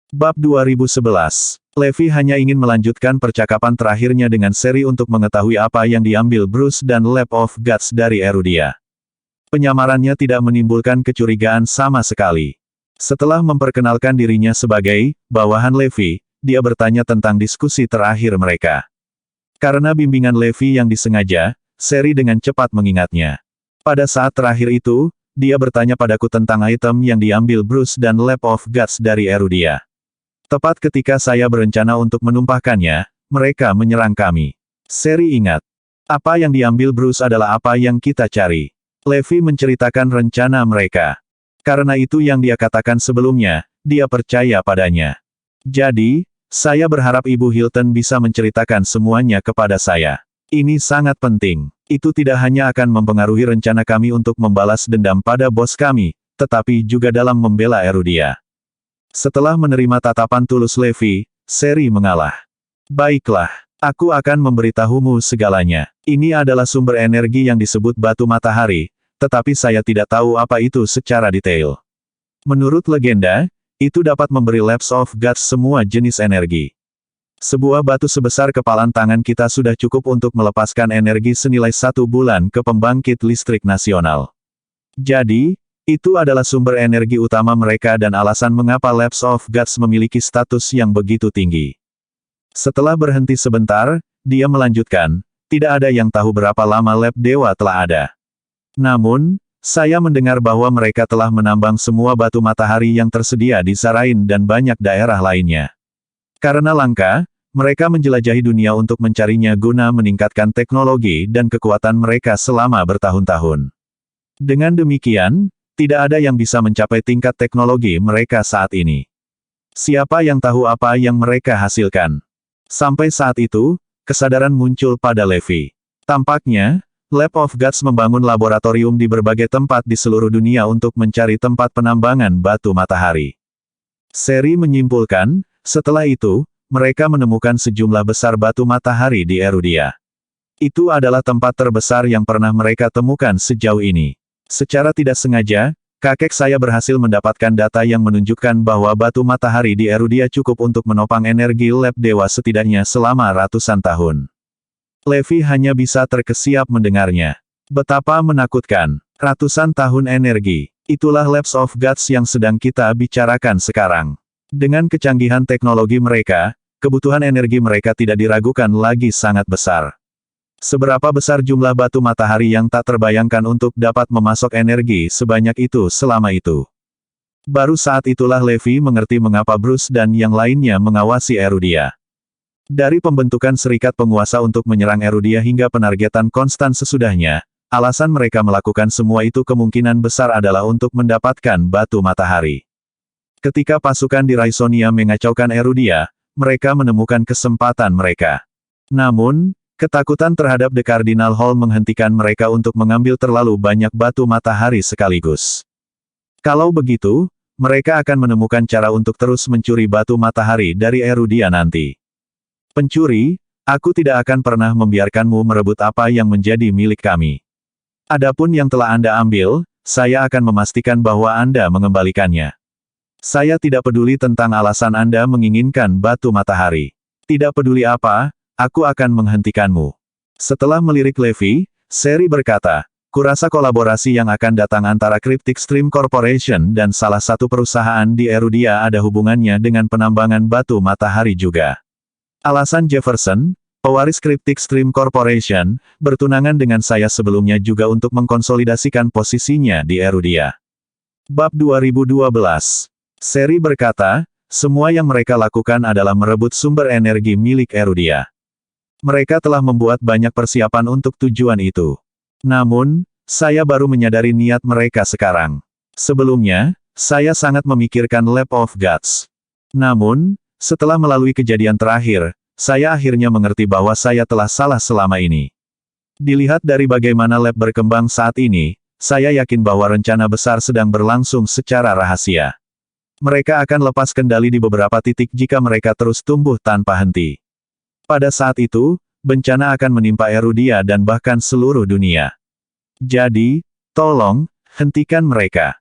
Bab 2011. Levi hanya ingin melanjutkan percakapan terakhirnya dengan Seri untuk mengetahui apa yang diambil Bruce dan Lab of Gods dari Erudia. Penyamarannya tidak menimbulkan kecurigaan sama sekali. Setelah memperkenalkan dirinya sebagai bawahan Levi, dia bertanya tentang diskusi terakhir mereka. Karena bimbingan Levi yang disengaja, Seri dengan cepat mengingatnya. Pada saat terakhir itu, dia bertanya padaku tentang item yang diambil Bruce dan Lab of Gods dari Erudia. Tepat ketika saya berencana untuk menumpahkannya, mereka menyerang kami. Seri ingat. Apa yang diambil Bruce adalah apa yang kita cari. Levi menceritakan rencana mereka. Karena itu yang dia katakan sebelumnya, dia percaya padanya. Jadi, saya berharap Ibu Hilton bisa menceritakan semuanya kepada saya. Ini sangat penting. Itu tidak hanya akan mempengaruhi rencana kami untuk membalas dendam pada bos kami, tetapi juga dalam membela Erudia. Setelah menerima tatapan tulus Levi, Seri mengalah. Baiklah, aku akan memberitahumu segalanya. Ini adalah sumber energi yang disebut batu matahari, tetapi saya tidak tahu apa itu secara detail. Menurut legenda, itu dapat memberi Labs of Gods semua jenis energi. Sebuah batu sebesar kepalan tangan kita sudah cukup untuk melepaskan energi senilai 1 bulan ke pembangkit listrik nasional. Jadi, itu adalah sumber energi utama mereka dan alasan mengapa Labs of Gods memiliki status yang begitu tinggi. Setelah berhenti sebentar, dia melanjutkan, tidak ada yang tahu berapa lama Lab Dewa telah ada. Namun, saya mendengar bahwa mereka telah menambang semua batu matahari yang tersedia di Zarain dan banyak daerah lainnya. Karena langka, mereka menjelajahi dunia untuk mencarinya guna meningkatkan teknologi dan kekuatan mereka selama bertahun-tahun. Dengan demikian, tidak ada yang bisa mencapai tingkat teknologi mereka saat ini. Siapa yang tahu apa yang mereka hasilkan? Sampai saat itu, kesadaran muncul pada Levi. Tampaknya, Lab of Gods membangun laboratorium di berbagai tempat di seluruh dunia untuk mencari tempat penambangan batu matahari. Seri menyimpulkan, setelah itu, mereka menemukan sejumlah besar batu matahari di Erudia. Itu adalah tempat terbesar yang pernah mereka temukan sejauh ini. Secara tidak sengaja, kakek saya berhasil mendapatkan data yang menunjukkan bahwa batu matahari di Erudia cukup untuk menopang energi Lab Dewa setidaknya selama ratusan tahun. Levi hanya bisa terkesiap mendengarnya. Betapa menakutkan. Ratusan tahun energi. Itulah Labs of Gods yang sedang kita bicarakan sekarang. Dengan kecanggihan teknologi mereka, kebutuhan energi mereka tidak diragukan lagi sangat besar. Seberapa besar jumlah batu matahari yang tak terbayangkan untuk dapat memasok energi sebanyak itu selama itu. Baru saat itulah Levi mengerti mengapa Bruce dan yang lainnya mengawasi Erudia. Dari pembentukan serikat penguasa untuk menyerang Erudia hingga penargetan konstan sesudahnya, alasan mereka melakukan semua itu kemungkinan besar adalah untuk mendapatkan batu matahari. Ketika pasukan di Raisonia mengacaukan Erudia, mereka menemukan kesempatan mereka. Namun, ketakutan terhadap The Cardinal Hall menghentikan mereka untuk mengambil terlalu banyak batu matahari sekaligus. Kalau begitu, mereka akan menemukan cara untuk terus mencuri batu matahari dari Erudia nanti. Pencuri, aku tidak akan pernah membiarkanmu merebut apa yang menjadi milik kami. Adapun yang telah Anda ambil, saya akan memastikan bahwa Anda mengembalikannya. Saya tidak peduli tentang alasan Anda menginginkan batu matahari. Tidak peduli apa, aku akan menghentikanmu. Setelah melirik Levi, Seri berkata, kurasa kolaborasi yang akan datang antara Cryptic Stream Corporation dan salah satu perusahaan di Erudia ada hubungannya dengan penambangan batu matahari juga. Alasan Jefferson, pewaris Cryptic Stream Corporation, bertunangan dengan saya sebelumnya juga untuk mengkonsolidasikan posisinya di Erudia. Bab 2012. Seri berkata, semua yang mereka lakukan adalah merebut sumber energi milik Erudia. Mereka telah membuat banyak persiapan untuk tujuan itu. Namun, saya baru menyadari niat mereka sekarang. Sebelumnya, saya sangat memikirkan Lab of Gods. Namun, setelah melalui kejadian terakhir, saya akhirnya mengerti bahwa saya telah salah selama ini. Dilihat dari bagaimana lab berkembang saat ini, saya yakin bahwa rencana besar sedang berlangsung secara rahasia. Mereka akan lepas kendali di beberapa titik jika mereka terus tumbuh tanpa henti. Pada saat itu, bencana akan menimpa Erudia dan bahkan seluruh dunia. Jadi, tolong, hentikan mereka.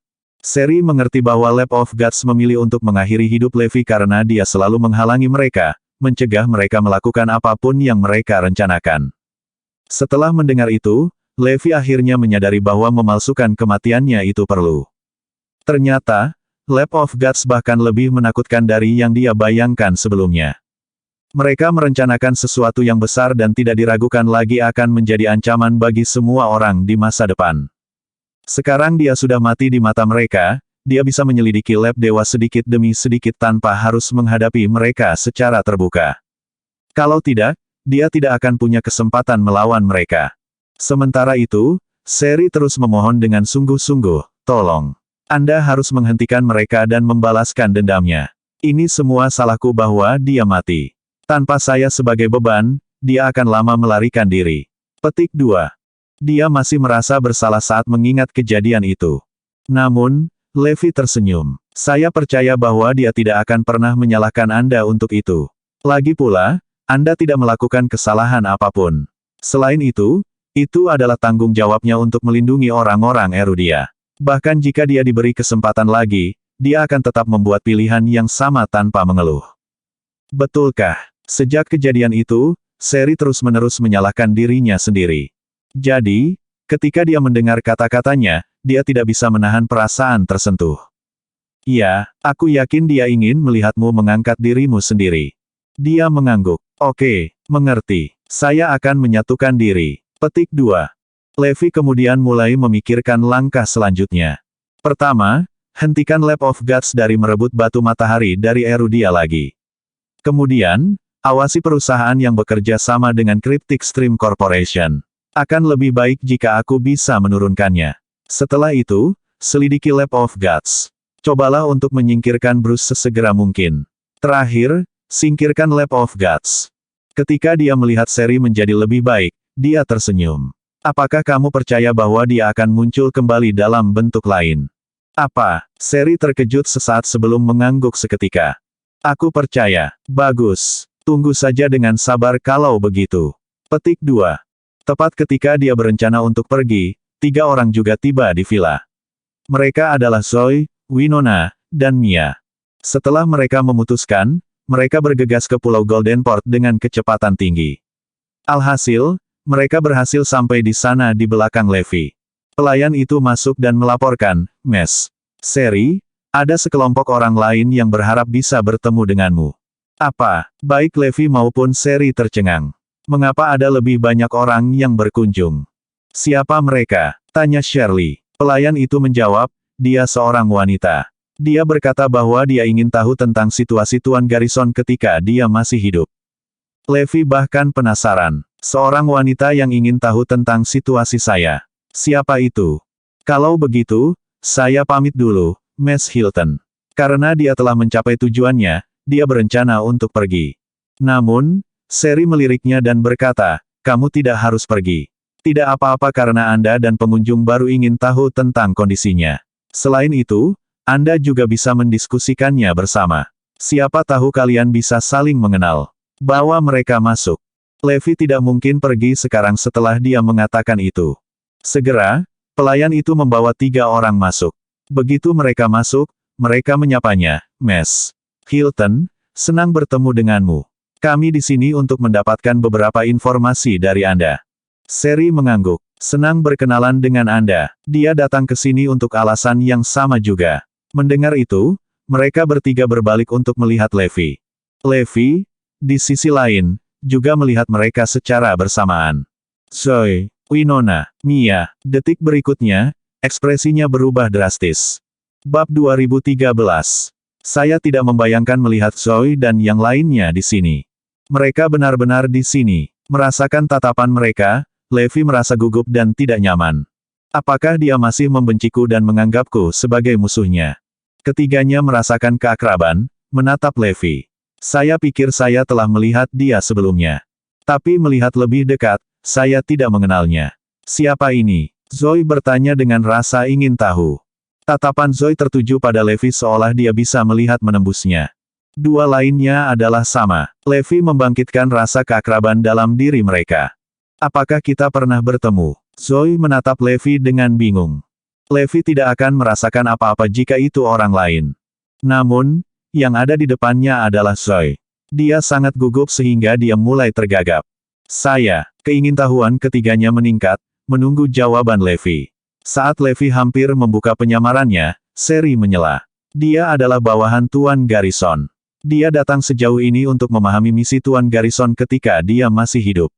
Seri mengerti bahwa Lab of Gods memilih untuk mengakhiri hidup Levi karena dia selalu menghalangi mereka, mencegah mereka melakukan apapun yang mereka rencanakan. Setelah mendengar itu, Levi akhirnya menyadari bahwa memalsukan kematiannya itu perlu. Ternyata, Lab of Gods bahkan lebih menakutkan dari yang dia bayangkan sebelumnya. Mereka merencanakan sesuatu yang besar dan tidak diragukan lagi akan menjadi ancaman bagi semua orang di masa depan. Sekarang dia sudah mati di mata mereka, dia bisa menyelidiki lab dewa sedikit demi sedikit tanpa harus menghadapi mereka secara terbuka. Kalau tidak, dia tidak akan punya kesempatan melawan mereka. Sementara itu, Seri terus memohon dengan sungguh-sungguh, tolong. Anda harus menghentikan mereka dan membalaskan dendamnya. Ini semua salahku bahwa dia mati. Tanpa saya sebagai beban, dia akan lama melarikan diri. Petik 2. Dia masih merasa bersalah saat mengingat kejadian itu. Namun, Levi tersenyum. Saya percaya bahwa dia tidak akan pernah menyalahkan Anda untuk itu. Lagi pula, Anda tidak melakukan kesalahan apapun. Selain itu adalah tanggung jawabnya untuk melindungi orang-orang Erudia. Bahkan jika dia diberi kesempatan lagi, dia akan tetap membuat pilihan yang sama tanpa mengeluh. Betulkah? Sejak kejadian itu, Seri terus-menerus menyalahkan dirinya sendiri. Jadi, ketika dia mendengar kata-katanya, dia tidak bisa menahan perasaan tersentuh. Ya, aku yakin dia ingin melihatmu mengangkat dirimu sendiri. Dia mengangguk. Oke, mengerti. Saya akan menyatukan diri. Petik 2. Levi kemudian mulai memikirkan langkah selanjutnya. Pertama, hentikan Lab of Gods dari merebut batu matahari dari Erudia lagi. Kemudian, awasi perusahaan yang bekerja sama dengan Cryptic Stream Corporation. Akan lebih baik jika aku bisa menurunkannya. Setelah itu, selidiki Lab of Gods. Cobalah untuk menyingkirkan Bruce sesegera mungkin. Terakhir, singkirkan Lab of Gods. Ketika dia melihat Seri menjadi lebih baik, dia tersenyum. Apakah kamu percaya bahwa dia akan muncul kembali dalam bentuk lain? Apa? Seri terkejut sesaat sebelum mengangguk seketika. Aku percaya. Bagus. Tunggu saja dengan sabar kalau begitu. Petik 2. Tepat ketika dia berencana untuk pergi, 3 orang juga tiba di villa. Mereka adalah Zoe, Winona, dan Mia. Setelah mereka memutuskan, mereka bergegas ke Pulau Goldenport dengan kecepatan tinggi. Alhasil, mereka berhasil sampai di sana di belakang Levi. Pelayan itu masuk dan melaporkan, Mes. Seri, ada sekelompok orang lain yang berharap bisa bertemu denganmu. Apa? Baik Levi maupun Seri tercengang. Mengapa ada lebih banyak orang yang berkunjung? Siapa mereka? Tanya Shirley. Pelayan itu menjawab, dia seorang wanita. Dia berkata bahwa dia ingin tahu tentang situasi Tuan Garrison ketika dia masih hidup. Levi bahkan penasaran. Seorang wanita yang ingin tahu tentang situasi saya. Siapa itu? Kalau begitu, saya pamit dulu, Miss Hilton. Karena dia telah mencapai tujuannya, dia berencana untuk pergi. Namun, Seri meliriknya dan berkata, kamu tidak harus pergi. Tidak apa-apa karena Anda dan pengunjung baru ingin tahu tentang kondisinya. Selain itu, Anda juga bisa mendiskusikannya bersama. Siapa tahu kalian bisa saling mengenal. Bawa mereka masuk. Levi tidak mungkin pergi sekarang setelah dia mengatakan itu. Segera, pelayan itu membawa 3 orang masuk. Begitu mereka masuk, mereka menyapanya, Miss Hilton, senang bertemu denganmu. Kami di sini untuk mendapatkan beberapa informasi dari Anda. Seri mengangguk. Senang berkenalan dengan Anda. Dia datang ke sini untuk alasan yang sama juga. Mendengar itu, mereka bertiga berbalik untuk melihat Levi. Levi, di sisi lain, juga melihat mereka secara bersamaan. Zoe, Winona, Mia. Detik berikutnya, ekspresinya berubah drastis. Bab 2013. Saya tidak membayangkan melihat Zoe dan yang lainnya di sini. Mereka benar-benar di sini. Merasakan tatapan mereka, Levi merasa gugup dan tidak nyaman. Apakah dia masih membenciku dan menganggapku sebagai musuhnya? Ketiganya merasakan keakraban, menatap Levi. Saya pikir saya telah melihat dia sebelumnya. Tapi melihat lebih dekat, saya tidak mengenalnya. Siapa ini? Zoe bertanya dengan rasa ingin tahu. Tatapan Zoe tertuju pada Levi seolah dia bisa melihat menembusnya. 2 lainnya adalah sama. Levi membangkitkan rasa keakraban dalam diri mereka. Apakah kita pernah bertemu? Zoe menatap Levi dengan bingung. Levi tidak akan merasakan apa-apa jika itu orang lain. Namun, yang ada di depannya adalah Zoe. Dia sangat gugup sehingga dia mulai tergagap. Keingintahuan ketiganya meningkat, menunggu jawaban Levi. Saat Levi hampir membuka penyamarannya, Seri menyela. Dia adalah bawahan Tuan Garrison. Dia datang sejauh ini untuk memahami misi Tuan Garrison ketika dia masih hidup.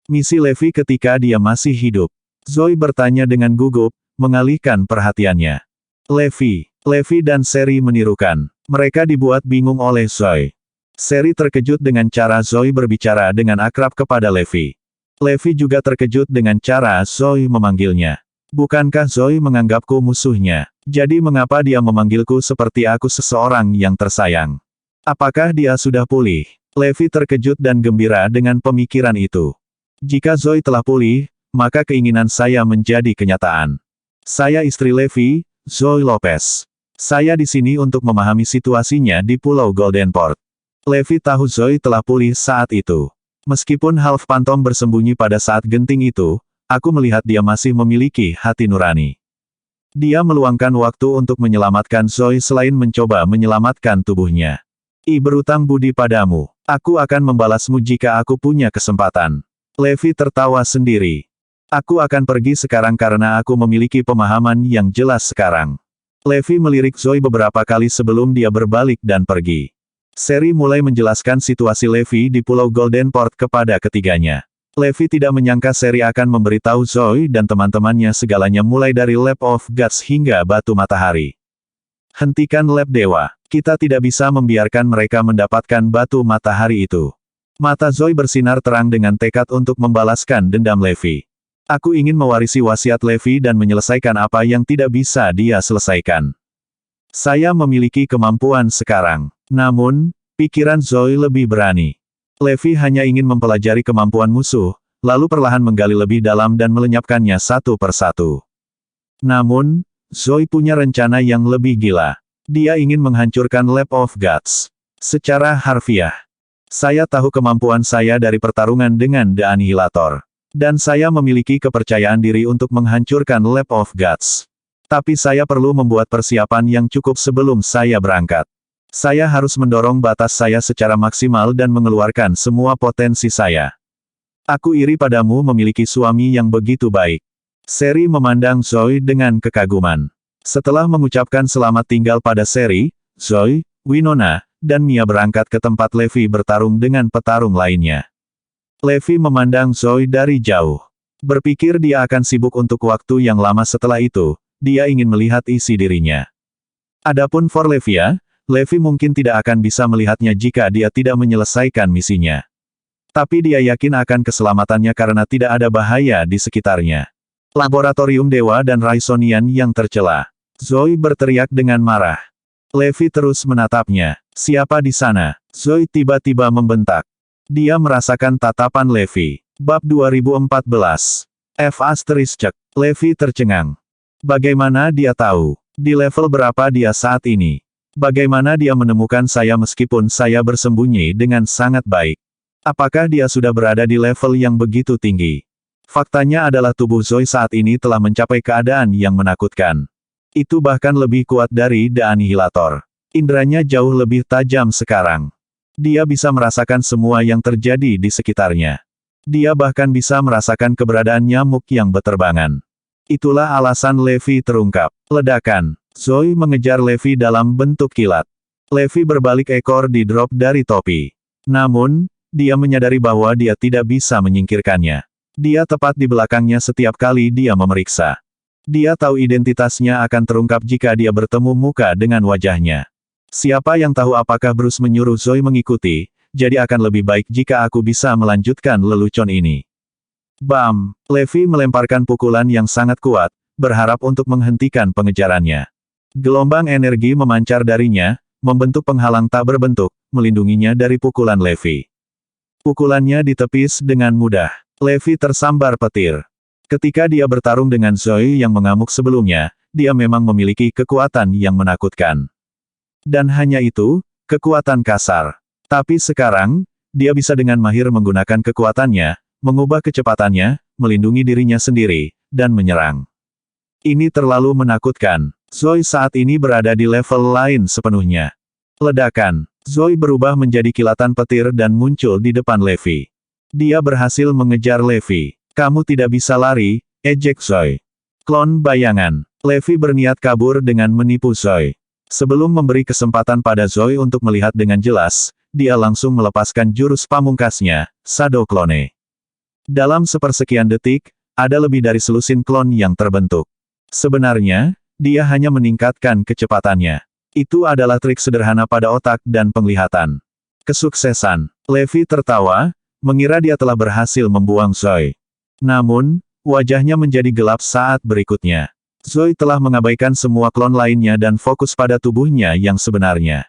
Misi Levi ketika dia masih hidup. Zoe bertanya dengan gugup, mengalihkan perhatiannya. Levi dan Seri menirukan. Mereka dibuat bingung oleh Zoe. Seri terkejut dengan cara Zoe berbicara dengan akrab kepada Levi. Levi juga terkejut dengan cara Zoe memanggilnya. Bukankah Zoe menganggapku musuhnya? Jadi mengapa dia memanggilku seperti aku seseorang yang tersayang? Apakah dia sudah pulih? Levi terkejut dan gembira dengan pemikiran itu. Jika Zoe telah pulih, maka keinginan saya menjadi kenyataan. Saya istri Levi, Zoe Lopez. Saya di sini untuk memahami situasinya di Pulau Goldenport. Levi tahu Zoe telah pulih saat itu. Meskipun Half Phantom bersembunyi pada saat genting itu, aku melihat dia masih memiliki hati nurani. Dia meluangkan waktu untuk menyelamatkan Zoe selain mencoba menyelamatkan tubuhnya. Berutang budi padamu. Aku akan membalasmu jika aku punya kesempatan. Levi tertawa sendiri. Aku akan pergi sekarang karena aku memiliki pemahaman yang jelas sekarang. Levi melirik Zoe beberapa kali sebelum dia berbalik dan pergi. Seri mulai menjelaskan situasi Levi di Pulau Goldenport kepada ketiganya. Levi tidak menyangka Seri akan memberitahu Zoe dan teman-temannya segalanya mulai dari Lab of Gods hingga Batu Matahari. Hentikan Lab Dewa. Kita tidak bisa membiarkan mereka mendapatkan Batu Matahari itu. Mata Zoe bersinar terang dengan tekad untuk membalaskan dendam Levi. Aku ingin mewarisi wasiat Levi dan menyelesaikan apa yang tidak bisa dia selesaikan. Saya memiliki kemampuan sekarang. Namun, pikiran Zoe lebih berani. Levi hanya ingin mempelajari kemampuan musuh, lalu perlahan menggali lebih dalam dan melenyapkannya satu persatu. Namun, Zoe punya rencana yang lebih gila. Dia ingin menghancurkan Lab of Gods. Secara harfiah. Saya tahu kemampuan saya dari pertarungan dengan The Annihilator. Dan saya memiliki kepercayaan diri untuk menghancurkan Lab of Gods. Tapi saya perlu membuat persiapan yang cukup sebelum saya berangkat. Saya harus mendorong batas saya secara maksimal dan mengeluarkan semua potensi saya. Aku iri padamu memiliki suami yang begitu baik. Seri memandang Zoe dengan kekaguman. Setelah mengucapkan selamat tinggal pada Seri, Zoe, Winona, dan Mia berangkat ke tempat Levi bertarung dengan petarung lainnya. Levi memandang Zoe dari jauh. Berpikir dia akan sibuk untuk waktu yang lama setelah itu, dia ingin melihat isi dirinya. Adapun Forlevia, Levi mungkin tidak akan bisa melihatnya jika dia tidak menyelesaikan misinya. Tapi dia yakin akan keselamatannya karena tidak ada bahaya di sekitarnya. Laboratorium Dewa dan Raisonian yang tercela. Zoe berteriak dengan marah. Levi terus menatapnya. Siapa di sana? Zoe tiba-tiba membentak. Dia merasakan tatapan Levi. Bab 2014. Levi tercengang. Bagaimana dia tahu? Di level berapa dia saat ini? Bagaimana dia menemukan saya meskipun saya bersembunyi dengan sangat baik? Apakah dia sudah berada di level yang begitu tinggi? Faktanya adalah tubuh Zoe saat ini telah mencapai keadaan yang menakutkan. Itu bahkan lebih kuat dari The Annihilator. Indranya jauh lebih tajam sekarang. Dia bisa merasakan semua yang terjadi di sekitarnya. Dia bahkan bisa merasakan keberadaan nyamuk yang berterbangan. Itulah alasan Levi terungkap. Ledakan. Zoe mengejar Levi dalam bentuk kilat. Levi berbalik ekor di drop dari topi. Namun, dia menyadari bahwa dia tidak bisa menyingkirkannya. Dia tepat di belakangnya setiap kali dia memeriksa. Dia tahu identitasnya akan terungkap jika dia bertemu muka dengan wajahnya. Siapa yang tahu apakah Bruce menyuruh Zoe mengikuti, jadi akan lebih baik jika aku bisa melanjutkan lelucon ini. Bam! Levi melemparkan pukulan yang sangat kuat, berharap untuk menghentikan pengejarannya. Gelombang energi memancar darinya, membentuk penghalang tak berbentuk, melindunginya dari pukulan Levi. Pukulannya ditepis dengan mudah. Levi tersambar petir. Ketika dia bertarung dengan Zoe yang mengamuk sebelumnya, dia memang memiliki kekuatan yang menakutkan. Dan hanya itu, kekuatan kasar. Tapi sekarang, dia bisa dengan mahir menggunakan kekuatannya, mengubah kecepatannya, melindungi dirinya sendiri, dan menyerang. Ini terlalu menakutkan. Zoe saat ini berada di level lain sepenuhnya. Ledakan. Zoe berubah menjadi kilatan petir dan muncul di depan Levi. Dia berhasil mengejar Levi. Kamu tidak bisa lari, ejek Zoe. Klon bayangan. Levi berniat kabur dengan menipu Zoe. Sebelum memberi kesempatan pada Zoe untuk melihat dengan jelas, dia langsung melepaskan jurus pamungkasnya, Shadow Clone. Dalam sepersekian detik, ada lebih dari selusin klon yang terbentuk. Sebenarnya, dia hanya meningkatkan kecepatannya. Itu adalah trik sederhana pada otak dan penglihatan. Kesuksesan. Levi tertawa, mengira dia telah berhasil membuang Zoe. Namun, wajahnya menjadi gelap saat berikutnya. Zoe telah mengabaikan semua klon lainnya dan fokus pada tubuhnya yang sebenarnya.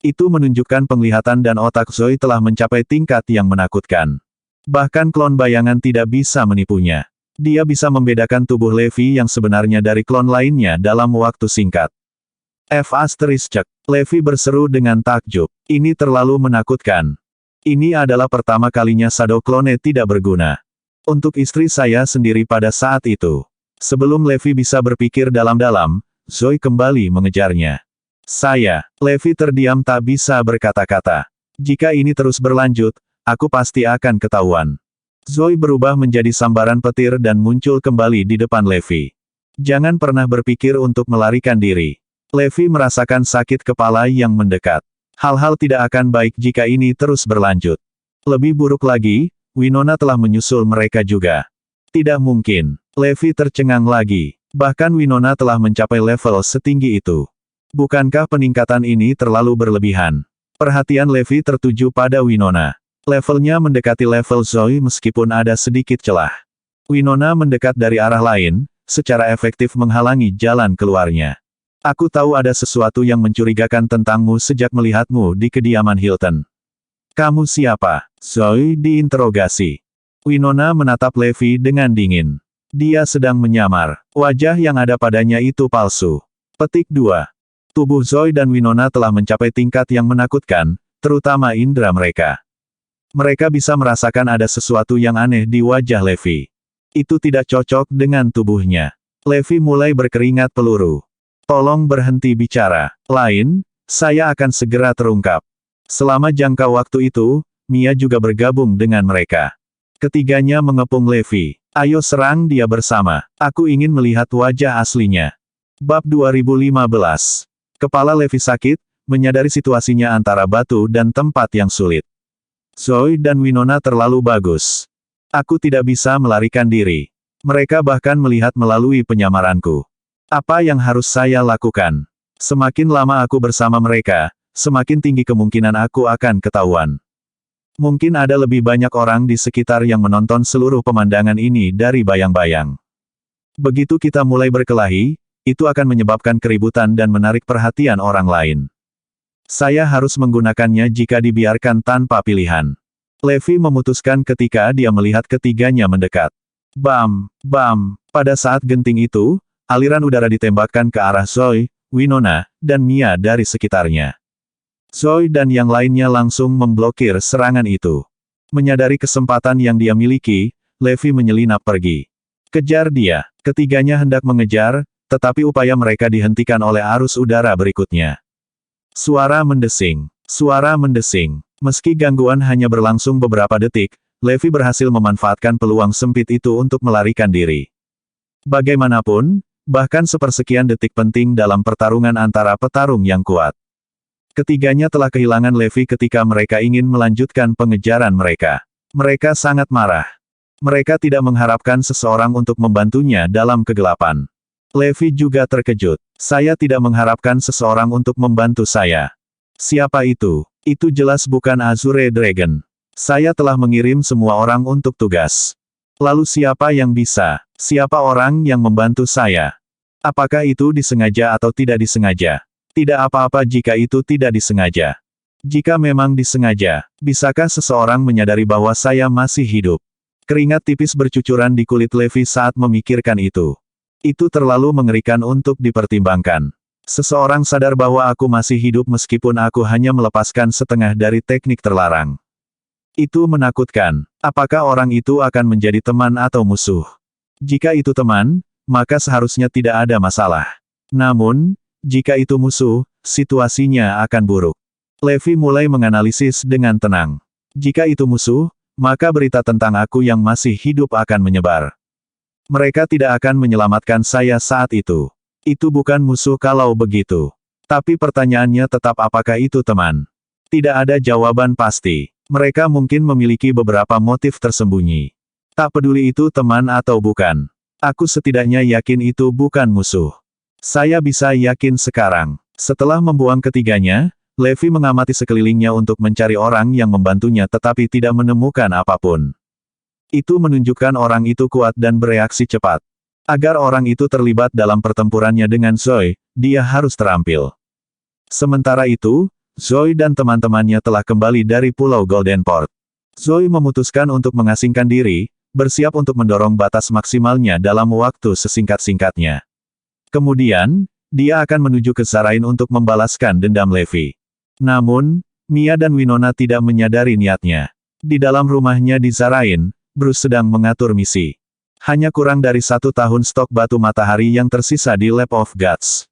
Itu menunjukkan penglihatan dan otak Zoe telah mencapai tingkat yang menakutkan. Bahkan klon bayangan tidak bisa menipunya. Dia bisa membedakan tubuh Levi yang sebenarnya dari klon lainnya dalam waktu singkat. Levi berseru dengan takjub. Ini terlalu menakutkan. Ini adalah pertama kalinya Shadow Clone tidak berguna. Untuk istri saya sendiri pada saat itu. Sebelum Levi bisa berpikir dalam-dalam, Zoe kembali mengejarnya. Levi terdiam tak bisa berkata-kata. Jika ini terus berlanjut, aku pasti akan ketahuan. Zoe berubah menjadi sambaran petir dan muncul kembali di depan Levi. Jangan pernah berpikir untuk melarikan diri. Levi merasakan sakit kepala yang mendekat. Hal-hal tidak akan baik jika ini terus berlanjut. Lebih buruk lagi, Winona telah menyusul mereka juga. Tidak mungkin. Levi tercengang lagi. Bahkan Winona telah mencapai level setinggi itu. Bukankah peningkatan ini terlalu berlebihan? Perhatian Levi tertuju pada Winona. Levelnya mendekati level Zoe meskipun ada sedikit celah. Winona mendekat dari arah lain, secara efektif menghalangi jalan keluarnya. Aku tahu ada sesuatu yang mencurigakan tentangmu sejak melihatmu di kediaman Hilton. Kamu siapa? Zoe diinterogasi. Winona menatap Levi dengan dingin. Dia sedang menyamar. Wajah yang ada padanya itu palsu. Petik 2. Tubuh Zoe dan Winona telah mencapai tingkat yang menakutkan, terutama indera mereka. Mereka bisa merasakan ada sesuatu yang aneh di wajah Levi. Itu tidak cocok dengan tubuhnya. Levi mulai berkeringat peluru. Tolong berhenti bicara. Lain, saya akan segera terungkap. Selama jangka waktu itu, Mia juga bergabung dengan mereka. Ketiganya mengepung Levi. Ayo serang dia bersama. Aku ingin melihat wajah aslinya. Bab 2015. Kepala Levi sakit, menyadari situasinya antara batu dan tempat yang sulit. Zoe dan Winona terlalu bagus. Aku tidak bisa melarikan diri. Mereka bahkan melihat melalui penyamaranku. Apa yang harus saya lakukan? Semakin lama aku bersama mereka, semakin tinggi kemungkinan aku akan ketahuan. Mungkin ada lebih banyak orang di sekitar yang menonton seluruh pemandangan ini dari bayang-bayang. Begitu kita mulai berkelahi, itu akan menyebabkan keributan dan menarik perhatian orang lain. Saya harus menggunakannya jika dibiarkan tanpa pilihan. Levi memutuskan ketika dia melihat ketiganya mendekat. Bam, bam, pada saat genting itu, aliran udara ditembakkan ke arah Zoe, Winona, dan Mia dari sekitarnya. Zoe dan yang lainnya langsung memblokir serangan itu. Menyadari kesempatan yang dia miliki, Levi menyelinap pergi. Kejar dia. Ketiganya hendak mengejar, tetapi upaya mereka dihentikan oleh arus udara berikutnya. Suara mendesing. Suara mendesing. Meski gangguan hanya berlangsung beberapa detik, Levi berhasil memanfaatkan peluang sempit itu untuk melarikan diri. Bagaimanapun, bahkan sepersekian detik penting dalam pertarungan antara petarung yang kuat. Ketiganya telah kehilangan Levi ketika mereka ingin melanjutkan pengejaran mereka. Mereka sangat marah. Mereka tidak mengharapkan seseorang untuk membantunya dalam kegelapan. Levi juga terkejut. Saya tidak mengharapkan seseorang untuk membantu saya. Siapa itu? Itu jelas bukan Azure Dragon. Saya telah mengirim semua orang untuk tugas. Lalu siapa yang bisa? Siapa orang yang membantu saya? Apakah itu disengaja atau tidak disengaja? Tidak apa-apa jika itu tidak disengaja. Jika memang disengaja, bisakah seseorang menyadari bahwa saya masih hidup? Keringat tipis bercucuran di kulit Levi saat memikirkan itu. Itu terlalu mengerikan untuk dipertimbangkan. Seseorang sadar bahwa aku masih hidup meskipun aku hanya melepaskan setengah dari teknik terlarang. Itu menakutkan. Apakah orang itu akan menjadi teman atau musuh? Jika itu teman, maka seharusnya tidak ada masalah. Namun, jika itu musuh, situasinya akan buruk. Levi mulai menganalisis dengan tenang. Jika itu musuh, maka berita tentang aku yang masih hidup akan menyebar. Mereka tidak akan menyelamatkan saya saat itu. Itu bukan musuh kalau begitu. Tapi pertanyaannya tetap apakah itu teman? Tidak ada jawaban pasti. Mereka mungkin memiliki beberapa motif tersembunyi. Tak peduli itu teman atau bukan. Aku setidaknya yakin itu bukan musuh. Saya bisa yakin sekarang. Setelah membuang ketiganya, Levi mengamati sekelilingnya untuk mencari orang yang membantunya tetapi tidak menemukan apapun. Itu menunjukkan orang itu kuat dan bereaksi cepat. Agar orang itu terlibat dalam pertempurannya dengan Zoe, dia harus terampil. Sementara itu, Zoe dan teman-temannya telah kembali dari Pulau Goldenport. Zoe memutuskan untuk mengasingkan diri, bersiap untuk mendorong batas maksimalnya dalam waktu sesingkat-singkatnya. Kemudian, dia akan menuju ke Zarain untuk membalaskan dendam Levi. Namun, Mia dan Winona tidak menyadari niatnya. Di dalam rumahnya di Zarain, Bruce sedang mengatur misi. Hanya kurang dari 1 tahun stok batu matahari yang tersisa di Lab of Gods.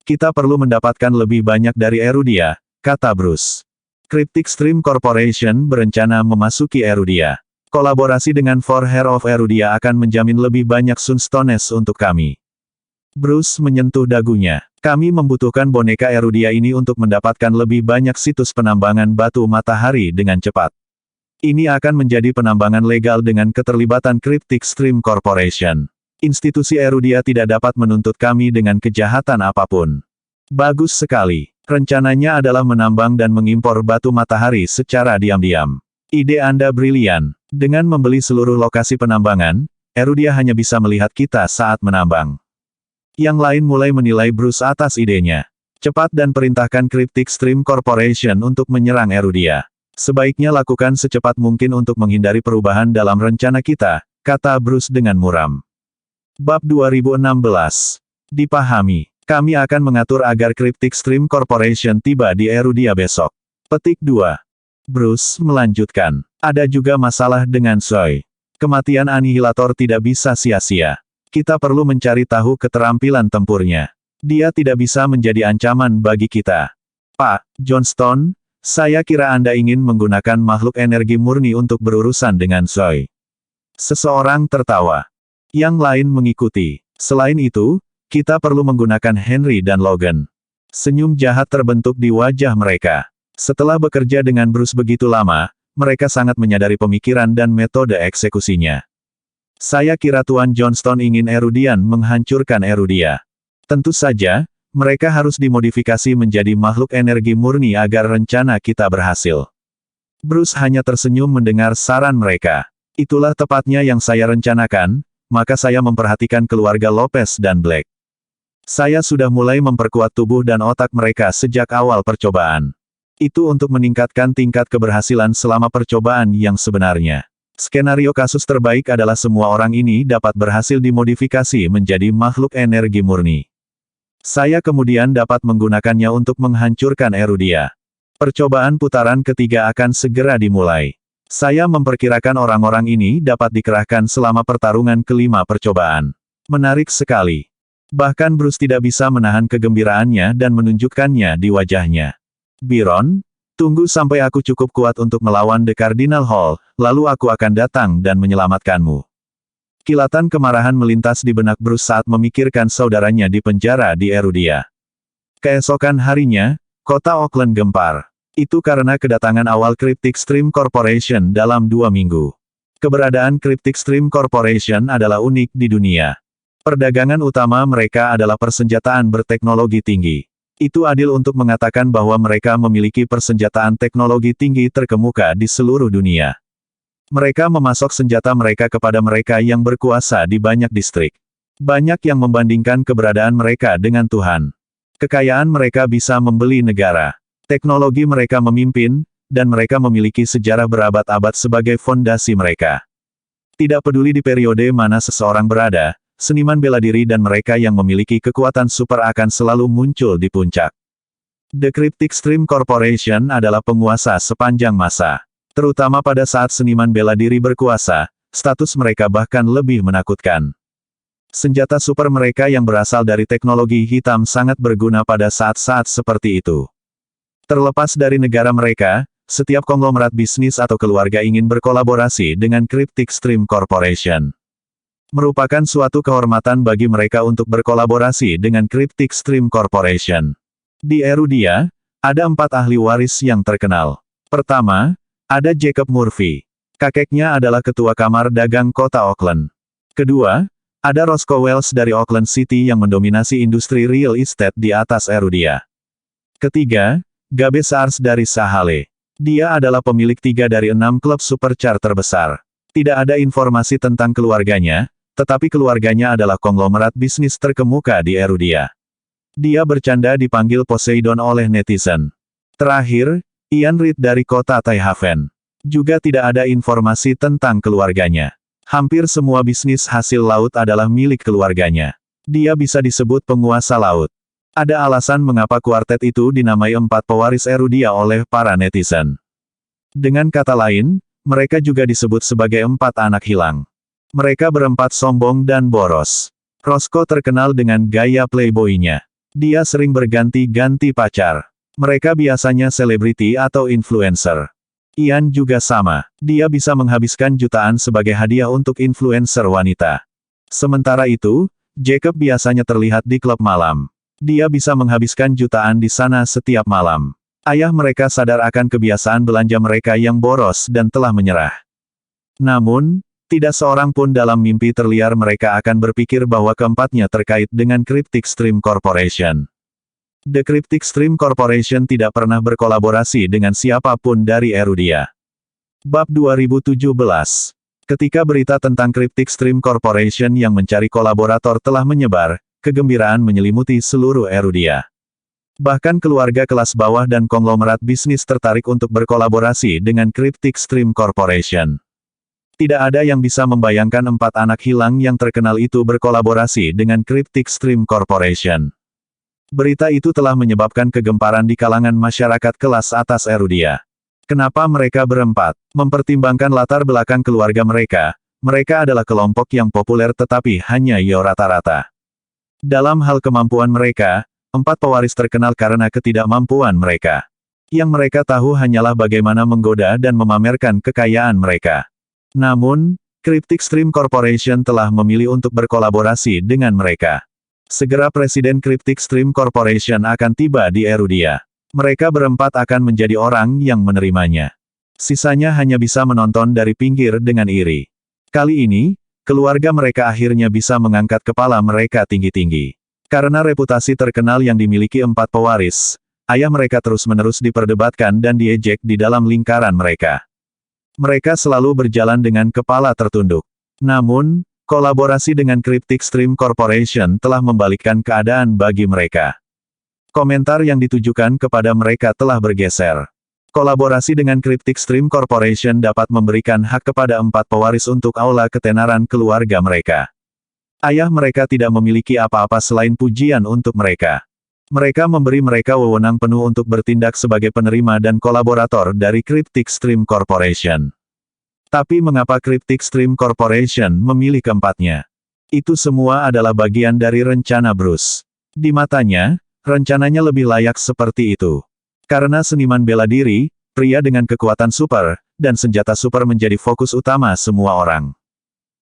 Kita perlu mendapatkan lebih banyak dari Erudia, kata Bruce. Cryptic Stream Corporation berencana memasuki Erudia. Kolaborasi dengan For Hair of Erudia akan menjamin lebih banyak Sunstones untuk kami. Bruce menyentuh dagunya. Kami membutuhkan boneka Erudia ini untuk mendapatkan lebih banyak situs penambangan batu matahari dengan cepat. Ini akan menjadi penambangan legal dengan keterlibatan Cryptic Stream Corporation. Institusi Erudia tidak dapat menuntut kami dengan kejahatan apapun. Bagus sekali. Rencananya adalah menambang dan mengimpor batu matahari secara diam-diam. Ide Anda brilian. Dengan membeli seluruh lokasi penambangan, Erudia hanya bisa melihat kita saat menambang. Yang lain mulai menilai Bruce atas idenya. Cepat dan perintahkan Cryptic Stream Corporation untuk menyerang Erudia. Sebaiknya lakukan secepat mungkin untuk menghindari perubahan dalam rencana kita, kata Bruce dengan muram. Bab 2016. Dipahami. Kami akan mengatur agar Cryptic Stream Corporation tiba di Erudia besok. Petik 2. Bruce melanjutkan. Ada juga masalah dengan Zoe. Kematian anihilator tidak bisa sia-sia. Kita perlu mencari tahu keterampilan tempurnya. Dia tidak bisa menjadi ancaman bagi kita. Pak Johnston, saya kira Anda ingin menggunakan makhluk energi murni untuk berurusan dengan Zoe. Seseorang tertawa. Yang lain mengikuti. Selain itu, kita perlu menggunakan Henry dan Logan. Senyum jahat terbentuk di wajah mereka. Setelah bekerja dengan Bruce begitu lama, mereka sangat menyadari pemikiran dan metode eksekusinya. Saya kira Tuan Johnston ingin Erudian menghancurkan Erudia. Tentu saja, mereka harus dimodifikasi menjadi makhluk energi murni agar rencana kita berhasil. Bruce hanya tersenyum mendengar saran mereka. Itulah tepatnya yang saya rencanakan, maka saya memperhatikan keluarga Lopez dan Black. Saya sudah mulai memperkuat tubuh dan otak mereka sejak awal percobaan. Itu untuk meningkatkan tingkat keberhasilan selama percobaan yang sebenarnya. Skenario kasus terbaik adalah semua orang ini dapat berhasil dimodifikasi menjadi makhluk energi murni. Saya kemudian dapat menggunakannya untuk menghancurkan Erudia. Percobaan putaran ketiga akan segera dimulai. Saya memperkirakan orang-orang ini dapat dikerahkan selama pertarungan kelima percobaan. Menarik sekali. Bahkan Bruce tidak bisa menahan kegembiraannya dan menunjukkannya di wajahnya. Byron, tunggu sampai aku cukup kuat untuk melawan The Cardinal Hall, lalu aku akan datang dan menyelamatkanmu. Kilatan kemarahan melintas di benak Bruce saat memikirkan saudaranya di penjara di Erudia. Keesokan harinya, kota Auckland gempar. Itu karena kedatangan awal Cryptic Stream Corporation dalam 2 minggu. Keberadaan Cryptic Stream Corporation adalah unik di dunia. Perdagangan utama mereka adalah persenjataan berteknologi tinggi. Itu adil untuk mengatakan bahwa mereka memiliki persenjataan teknologi tinggi terkemuka di seluruh dunia. Mereka memasok senjata mereka kepada mereka yang berkuasa di banyak distrik. Banyak yang membandingkan keberadaan mereka dengan Tuhan. Kekayaan mereka bisa membeli negara. Teknologi mereka memimpin, dan mereka memiliki sejarah berabad-abad sebagai fondasi mereka. Tidak peduli di periode mana seseorang berada, seniman bela diri dan mereka yang memiliki kekuatan super akan selalu muncul di puncak. The Cryptic Stream Corporation adalah penguasa sepanjang masa. Terutama pada saat seniman bela diri berkuasa, status mereka bahkan lebih menakutkan. Senjata super mereka yang berasal dari teknologi hitam sangat berguna pada saat-saat seperti itu. Terlepas dari negara mereka, setiap konglomerat bisnis atau keluarga ingin berkolaborasi dengan Cryptic Stream Corporation. Merupakan suatu kehormatan bagi mereka untuk berkolaborasi dengan Cryptic Stream Corporation. Di Erudia, ada 4 ahli waris yang terkenal. Pertama, ada Jacob Murphy. Kakeknya adalah ketua kamar dagang kota Auckland. Kedua, ada Roscoe Wells dari Auckland City yang mendominasi industri real estate di atas Erudia. Ketiga, Gabe Sars dari Sahale. Dia adalah pemilik 3 dari 6 klub supercar terbesar. Tidak ada informasi tentang keluarganya, tetapi keluarganya adalah konglomerat bisnis terkemuka di Erudia. Dia bercanda dipanggil Poseidon oleh netizen. Terakhir, Ian Reid dari kota Taihaven. Juga tidak ada informasi tentang keluarganya. Hampir semua bisnis hasil laut adalah milik keluarganya. Dia bisa disebut penguasa laut. Ada alasan mengapa kuartet itu dinamai 4 pewaris Erudia oleh para netizen. Dengan kata lain, mereka juga disebut sebagai 4 anak hilang. Mereka berempat sombong dan boros. Roscoe terkenal dengan gaya playboy-nya. Dia sering berganti-ganti pacar. Mereka biasanya selebriti atau influencer. Ian juga sama. Dia bisa menghabiskan jutaan sebagai hadiah untuk influencer wanita. Sementara itu, Jacob biasanya terlihat di klub malam. Dia bisa menghabiskan jutaan di sana setiap malam. Ayah mereka sadar akan kebiasaan belanja mereka yang boros dan telah menyerah. Namun, tidak seorang pun dalam mimpi terliar mereka akan berpikir bahwa keempatnya terkait dengan Cryptic Stream Corporation. The Cryptic Stream Corporation tidak pernah berkolaborasi dengan siapapun dari Erudia. Bab 2017. Ketika berita tentang Cryptic Stream Corporation yang mencari kolaborator telah menyebar, kegembiraan menyelimuti seluruh Erudia. Bahkan keluarga kelas bawah dan konglomerat bisnis tertarik untuk berkolaborasi dengan Cryptic Stream Corporation. Tidak ada yang bisa membayangkan 4 anak hilang yang terkenal itu berkolaborasi dengan Cryptic Stream Corporation. Berita itu telah menyebabkan kegemparan di kalangan masyarakat kelas atas Erudia. Kenapa mereka berempat? Mempertimbangkan latar belakang keluarga mereka, mereka adalah kelompok yang populer tetapi hanya rata-rata. Dalam hal kemampuan mereka, 4 pewaris terkenal karena ketidakmampuan mereka. Yang mereka tahu hanyalah bagaimana menggoda dan memamerkan kekayaan mereka. Namun, Cryptic Stream Corporation telah memilih untuk berkolaborasi dengan mereka. Segera Presiden Cryptic Stream Corporation akan tiba di Erudia. Mereka berempat akan menjadi orang yang menerimanya. Sisanya hanya bisa menonton dari pinggir dengan iri. Kali ini, keluarga mereka akhirnya bisa mengangkat kepala mereka tinggi-tinggi. Karena reputasi terkenal yang dimiliki 4 pewaris, ayah mereka terus-menerus diperdebatkan dan diejek di dalam lingkaran mereka. Mereka selalu berjalan dengan kepala tertunduk. Namun, kolaborasi dengan Cryptic Stream Corporation telah membalikkan keadaan bagi mereka. Komentar yang ditujukan kepada mereka telah bergeser. Kolaborasi dengan Cryptic Stream Corporation dapat memberikan hak kepada 4 pewaris untuk aula ketenaran keluarga mereka. Ayah mereka tidak memiliki apa-apa selain pujian untuk mereka. Mereka memberi mereka wewenang penuh untuk bertindak sebagai penerima dan kolaborator dari Cryptic Stream Corporation. Tapi mengapa Cryptic Stream Corporation memilih keempatnya? Itu semua adalah bagian dari rencana Bruce. Di matanya, rencananya lebih layak seperti itu. Karena seniman bela diri, pria dengan kekuatan super, dan senjata super menjadi fokus utama semua orang.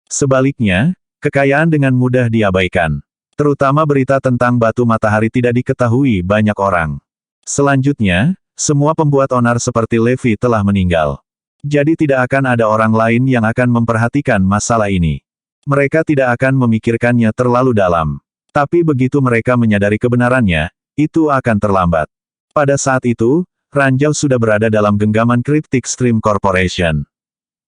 Sebaliknya, kekayaan dengan mudah diabaikan. Terutama berita tentang batu matahari tidak diketahui banyak orang. Selanjutnya, semua pembuat onar seperti Levi telah meninggal. Jadi tidak akan ada orang lain yang akan memperhatikan masalah ini. Mereka tidak akan memikirkannya terlalu dalam. Tapi begitu mereka menyadari kebenarannya, itu akan terlambat. Pada saat itu, Ranjau sudah berada dalam genggaman Cryptic Stream Corporation.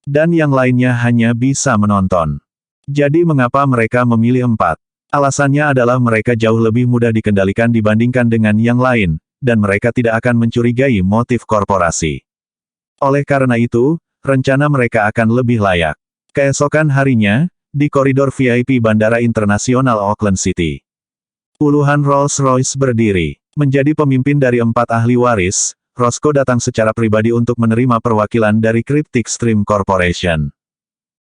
Dan yang lainnya hanya bisa menonton. Jadi mengapa mereka memilih 4? Alasannya adalah mereka jauh lebih mudah dikendalikan dibandingkan dengan yang lain, dan mereka tidak akan mencurigai motif korporasi. Oleh karena itu, rencana mereka akan lebih layak. Keesokan harinya, di koridor VIP Bandara Internasional Auckland City, puluhan Rolls-Royce berdiri. Menjadi pemimpin dari 4 ahli waris, Roscoe datang secara pribadi untuk menerima perwakilan dari Cryptic Stream Corporation.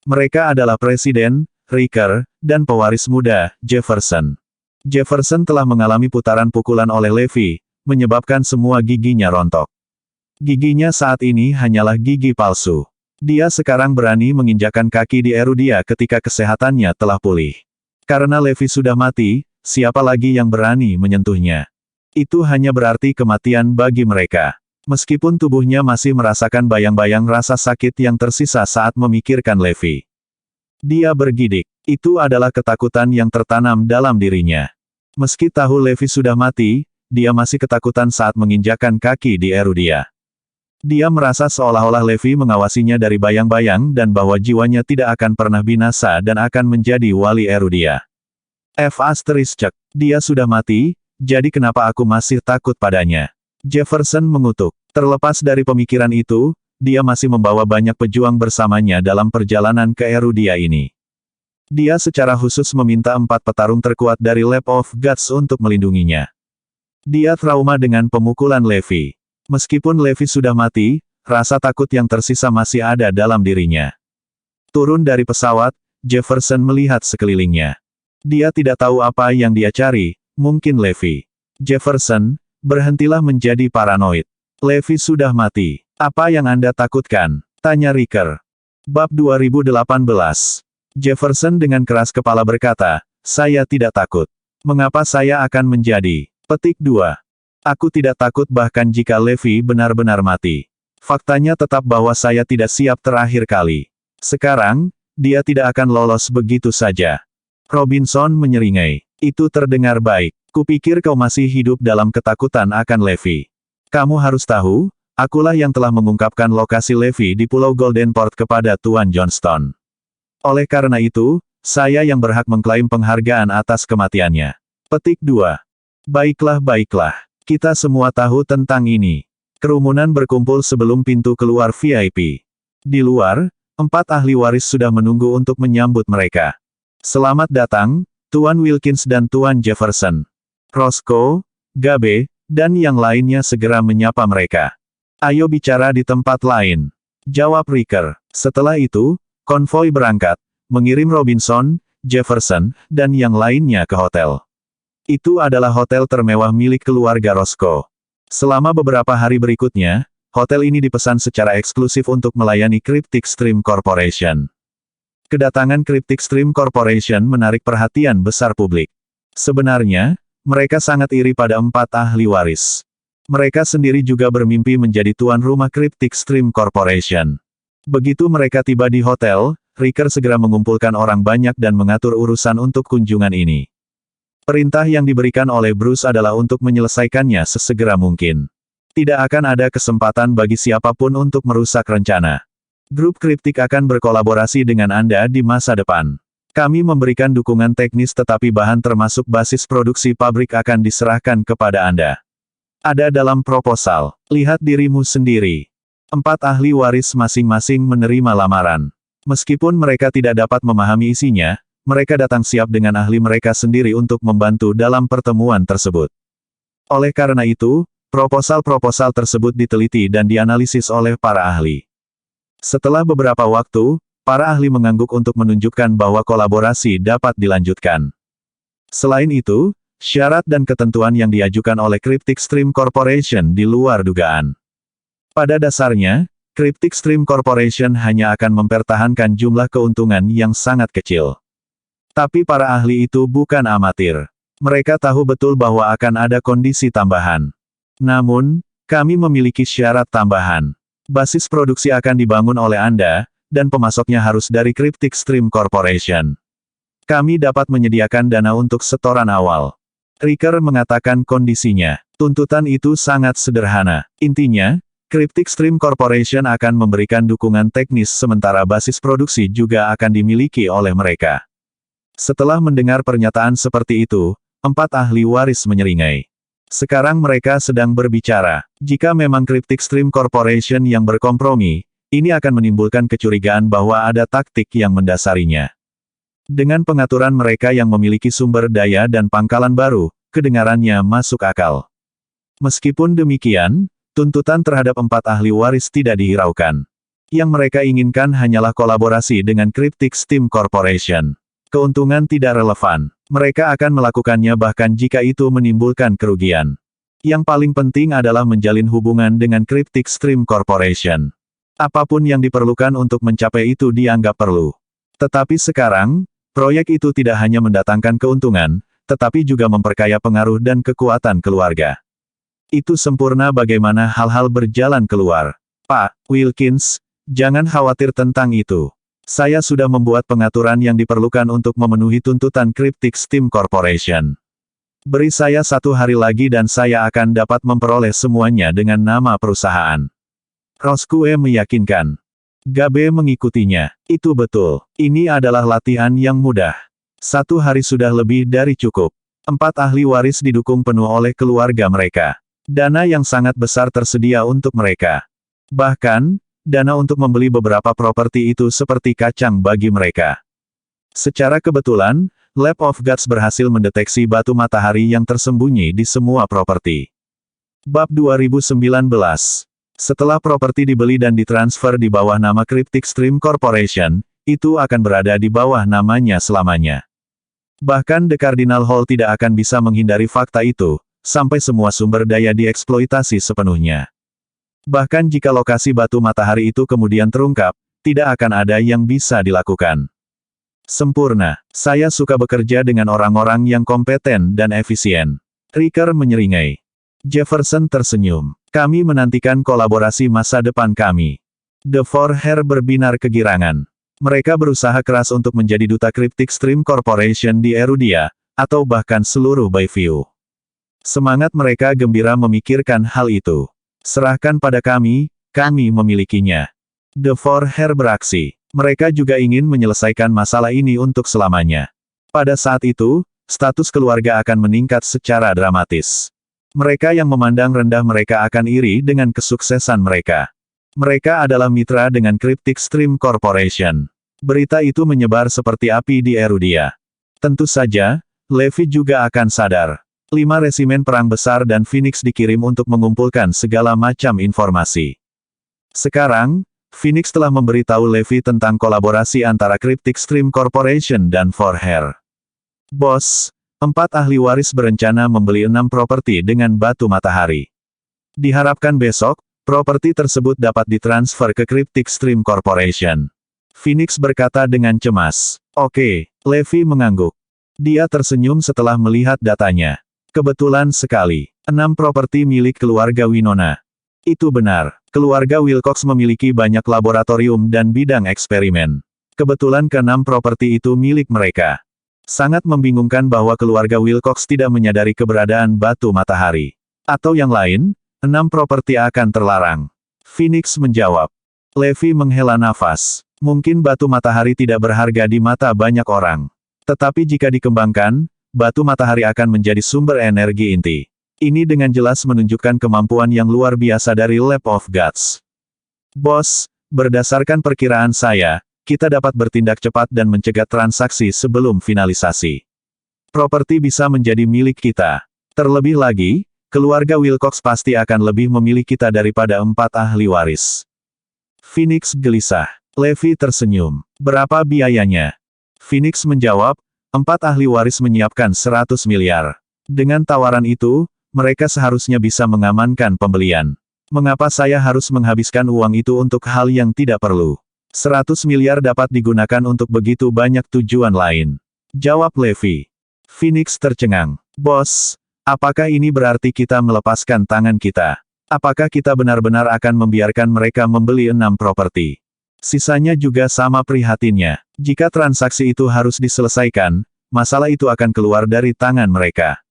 Mereka adalah Presiden, Riker, dan pewaris muda, Jefferson. Jefferson telah mengalami putaran pukulan oleh Levi, menyebabkan semua giginya rontok. Giginya saat ini hanyalah gigi palsu. Dia sekarang berani menginjakkan kaki di Erudia ketika kesehatannya telah pulih. Karena Levi sudah mati, siapa lagi yang berani menyentuhnya? Itu hanya berarti kematian bagi mereka. Meskipun tubuhnya masih merasakan bayang-bayang rasa sakit yang tersisa saat memikirkan Levi. Dia bergidik. Itu adalah ketakutan yang tertanam dalam dirinya. Meski tahu Levi sudah mati, dia masih ketakutan saat menginjakkan kaki di Erudia. Dia merasa seolah-olah Levi mengawasinya dari bayang-bayang dan bahwa jiwanya tidak akan pernah binasa dan akan menjadi wali Erudia. Dia sudah mati, jadi kenapa aku masih takut padanya? Jefferson mengutuk. Terlepas dari pemikiran itu, dia masih membawa banyak pejuang bersamanya dalam perjalanan ke Erudia ini. Dia secara khusus meminta 4 petarung terkuat dari Lab of Gods untuk melindunginya. Dia trauma dengan pemukulan Levi. Meskipun Levi sudah mati, rasa takut yang tersisa masih ada dalam dirinya. Turun dari pesawat, Jefferson melihat sekelilingnya. Dia tidak tahu apa yang dia cari, mungkin Levi. Jefferson, berhentilah menjadi paranoid. Levi sudah mati. Apa yang Anda takutkan? Tanya Riker. Bab 2018. Jefferson dengan keras kepala berkata, saya tidak takut. Mengapa saya akan menjadi? Petik 2. Aku tidak takut bahkan jika Levi benar-benar mati. Faktanya tetap bahwa saya tidak siap terakhir kali. Sekarang, dia tidak akan lolos begitu saja. Robinson menyeringai. Itu terdengar baik. Kupikir kau masih hidup dalam ketakutan akan Levi. Kamu harus tahu, akulah yang telah mengungkapkan lokasi Levi di Pulau Goldenport kepada Tuan Johnston. Oleh karena itu, saya yang berhak mengklaim penghargaan atas kematiannya. Petik 2. Baiklah, kita semua tahu tentang ini. Kerumunan berkumpul sebelum pintu keluar VIP. Di luar, 4 ahli waris sudah menunggu untuk menyambut mereka. Selamat datang, Tuan Wilkins dan Tuan Jefferson. Roscoe, Gabe, dan yang lainnya segera menyapa mereka. Ayo bicara di tempat lain. Jawab Riker. Setelah itu, konvoi berangkat, mengirim Robinson, Jefferson, dan yang lainnya ke hotel. Itu adalah hotel termewah milik keluarga Roscoe. Selama beberapa hari berikutnya, hotel ini dipesan secara eksklusif untuk melayani Cryptic Stream Corporation. Kedatangan Cryptic Stream Corporation menarik perhatian besar publik. Sebenarnya, mereka sangat iri pada 4 ahli waris. Mereka sendiri juga bermimpi menjadi tuan rumah Cryptic Stream Corporation. Begitu mereka tiba di hotel, Riker segera mengumpulkan orang banyak dan mengatur urusan untuk kunjungan ini. Perintah yang diberikan oleh Bruce adalah untuk menyelesaikannya sesegera mungkin. Tidak akan ada kesempatan bagi siapapun untuk merusak rencana. Grup Cryptic akan berkolaborasi dengan Anda di masa depan. Kami memberikan dukungan teknis tetapi bahan termasuk basis produksi pabrik akan diserahkan kepada Anda. Ada dalam proposal. Lihat dirimu sendiri. 4 ahli waris masing-masing menerima lamaran. Meskipun mereka tidak dapat memahami isinya, mereka datang siap dengan ahli mereka sendiri untuk membantu dalam pertemuan tersebut. Oleh karena itu, proposal-proposal tersebut diteliti dan dianalisis oleh para ahli. Setelah beberapa waktu, para ahli mengangguk untuk menunjukkan bahwa kolaborasi dapat dilanjutkan. Selain itu, syarat dan ketentuan yang diajukan oleh Cryptic Stream Corporation di luar dugaan. Pada dasarnya, Cryptic Stream Corporation hanya akan mempertahankan jumlah keuntungan yang sangat kecil. Tapi para ahli itu bukan amatir. Mereka tahu betul bahwa akan ada kondisi tambahan. Namun, kami memiliki syarat tambahan. Basis produksi akan dibangun oleh Anda, dan pemasoknya harus dari Cryptic Stream Corporation. Kami dapat menyediakan dana untuk setoran awal. Riker mengatakan kondisinya. Tuntutan itu sangat sederhana. Intinya, Cryptic Stream Corporation akan memberikan dukungan teknis sementara basis produksi juga akan dimiliki oleh mereka. Setelah mendengar pernyataan seperti itu, 4 ahli waris menyeringai. Sekarang mereka sedang berbicara. Jika memang Cryptic Stream Corporation yang berkompromi, ini akan menimbulkan kecurigaan bahwa ada taktik yang mendasarinya. Dengan pengaturan mereka yang memiliki sumber daya dan pangkalan baru, kedengarannya masuk akal. Meskipun demikian, tuntutan terhadap 4 ahli waris tidak dihiraukan. Yang mereka inginkan hanyalah kolaborasi dengan Cryptic Stream Corporation. Keuntungan tidak relevan. Mereka akan melakukannya bahkan jika itu menimbulkan kerugian. Yang paling penting adalah menjalin hubungan dengan Cryptic Stream Corporation. Apapun yang diperlukan untuk mencapai itu dianggap perlu. Tetapi sekarang, proyek itu tidak hanya mendatangkan keuntungan, tetapi juga memperkaya pengaruh dan kekuatan keluarga. Itu sempurna bagaimana hal-hal berjalan keluar. Pak Wilkins, jangan khawatir tentang itu. Saya sudah membuat pengaturan yang diperlukan untuk memenuhi tuntutan Cryptic Stream Corporation. Beri saya 1 hari lagi dan saya akan dapat memperoleh semuanya dengan nama perusahaan. Roscoe meyakinkan. Gabe mengikutinya. Itu betul. Ini adalah latihan yang mudah. 1 hari sudah lebih dari cukup. 4 ahli waris didukung penuh oleh keluarga mereka. Dana yang sangat besar tersedia untuk mereka. Bahkan, dana untuk membeli beberapa properti itu seperti kacang bagi mereka. Secara kebetulan, Lab of Gods berhasil mendeteksi batu matahari yang tersembunyi di semua properti. Bab 2019. Setelah properti dibeli dan ditransfer di bawah nama Cryptic Stream Corporation, itu akan berada di bawah namanya selamanya. Bahkan The Cardinal Hall tidak akan bisa menghindari fakta itu, sampai semua sumber daya dieksploitasi sepenuhnya. Bahkan jika lokasi batu matahari itu kemudian terungkap, tidak akan ada yang bisa dilakukan. Sempurna. Saya suka bekerja dengan orang-orang yang kompeten dan efisien. Riker menyeringai. Jefferson tersenyum. Kami menantikan kolaborasi masa depan kami. The Four Hair berbinar kegirangan. Mereka berusaha keras untuk menjadi duta Cryptic Stream Corporation di Erudia, atau bahkan seluruh Bayview. Semangat mereka gembira memikirkan hal itu. Serahkan pada kami memilikinya. The Four Hair beraksi. Mereka juga ingin menyelesaikan masalah ini untuk selamanya. Pada saat itu, status keluarga akan meningkat secara dramatis. Mereka yang memandang rendah mereka akan iri dengan kesuksesan mereka. Mereka adalah mitra dengan Cryptic Stream Corporation. Berita itu menyebar seperti api di Erudia. Tentu saja, Levi juga akan sadar. 5 resimen perang besar dan Phoenix dikirim untuk mengumpulkan segala macam informasi. Sekarang, Phoenix telah memberitahu Levi tentang kolaborasi antara Cryptic Stream Corporation dan Four Hair. Bos, 4 ahli waris berencana membeli 6 properti dengan batu matahari. Diharapkan besok, properti tersebut dapat ditransfer ke Cryptic Stream Corporation. Phoenix berkata dengan cemas. Oke, Levi mengangguk. Dia tersenyum setelah melihat datanya. Kebetulan sekali, 6 properti milik keluarga Winona. Itu benar, keluarga Wilcox memiliki banyak laboratorium dan bidang eksperimen. Kebetulan ke-6 properti itu milik mereka. Sangat membingungkan bahwa keluarga Wilcox tidak menyadari keberadaan batu matahari. Atau yang lain, 6 properti akan terlarang. Phoenix menjawab. Levi menghela nafas. Mungkin batu matahari tidak berharga di mata banyak orang. Tetapi jika dikembangkan, batu matahari akan menjadi sumber energi inti. Ini dengan jelas menunjukkan kemampuan yang luar biasa dari Lab of Gods. Bos, berdasarkan perkiraan saya, kita dapat bertindak cepat dan mencegah transaksi sebelum finalisasi. Properti bisa menjadi milik kita. Terlebih lagi, keluarga Wilcox pasti akan lebih memilih kita daripada 4 ahli waris. Phoenix gelisah. Levi tersenyum. Berapa biayanya? Phoenix menjawab, 4 ahli waris menyiapkan 100 miliar. Dengan tawaran itu, mereka seharusnya bisa mengamankan pembelian. Mengapa saya harus menghabiskan uang itu untuk hal yang tidak perlu? 100 miliar dapat digunakan untuk begitu banyak tujuan lain. Jawab Levi. Phoenix tercengang. Bos, apakah ini berarti kita melepaskan tangan kita? Apakah kita benar-benar akan membiarkan mereka membeli 6 properti? Sisanya juga sama prihatinnya. Jika transaksi itu harus diselesaikan, masalah itu akan keluar dari tangan mereka.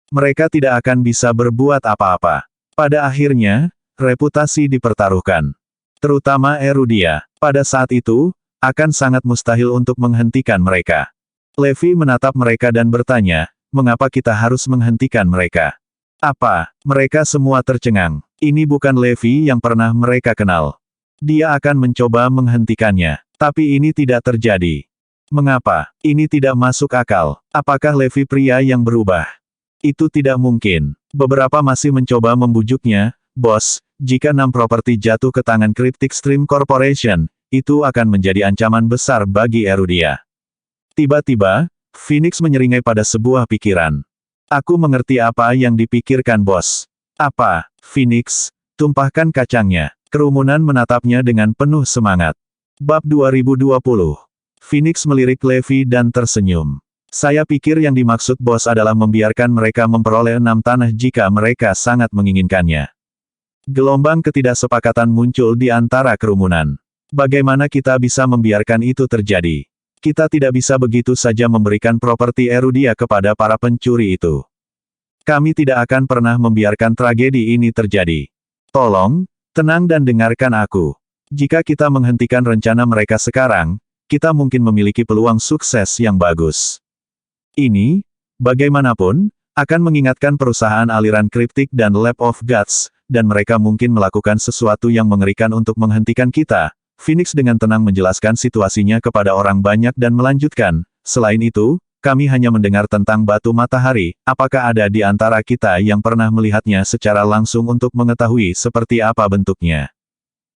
Mereka tidak akan bisa berbuat apa-apa. Pada akhirnya, reputasi dipertaruhkan. Terutama Erudia. Pada saat itu, akan sangat mustahil untuk menghentikan mereka. Levi menatap mereka dan bertanya, mengapa kita harus menghentikan mereka? Apa? Mereka semua tercengang. Ini bukan Levi yang pernah mereka kenal. Dia akan mencoba menghentikannya. Tapi ini tidak terjadi. Mengapa? Ini tidak masuk akal. Apakah Levi pria yang berubah? Itu tidak mungkin. Beberapa masih mencoba membujuknya, bos, jika 6 properti jatuh ke tangan Cryptic Stream Corporation, itu akan menjadi ancaman besar bagi Erudia. Tiba-tiba, Phoenix menyeringai pada sebuah pikiran. Aku mengerti apa yang dipikirkan bos. Apa, Phoenix? Tumpahkan kacangnya. Kerumunan menatapnya dengan penuh semangat. Bab 2020. Phoenix melirik Levi dan tersenyum. Saya pikir yang dimaksud bos adalah membiarkan mereka memperoleh 6 tanah jika mereka sangat menginginkannya. Gelombang ketidaksepakatan muncul di antara kerumunan. Bagaimana kita bisa membiarkan itu terjadi? Kita tidak bisa begitu saja memberikan properti Erudia kepada para pencuri itu. Kami tidak akan pernah membiarkan tragedi ini terjadi. Tolong, tenang dan dengarkan aku. Jika kita menghentikan rencana mereka sekarang, kita mungkin memiliki peluang sukses yang bagus. Ini, bagaimanapun, akan mengingatkan perusahaan aliran kriptik dan Lab of Gods, dan mereka mungkin melakukan sesuatu yang mengerikan untuk menghentikan kita. Phoenix dengan tenang menjelaskan situasinya kepada orang banyak dan melanjutkan, selain itu, kami hanya mendengar tentang batu matahari, apakah ada di antara kita yang pernah melihatnya secara langsung untuk mengetahui seperti apa bentuknya?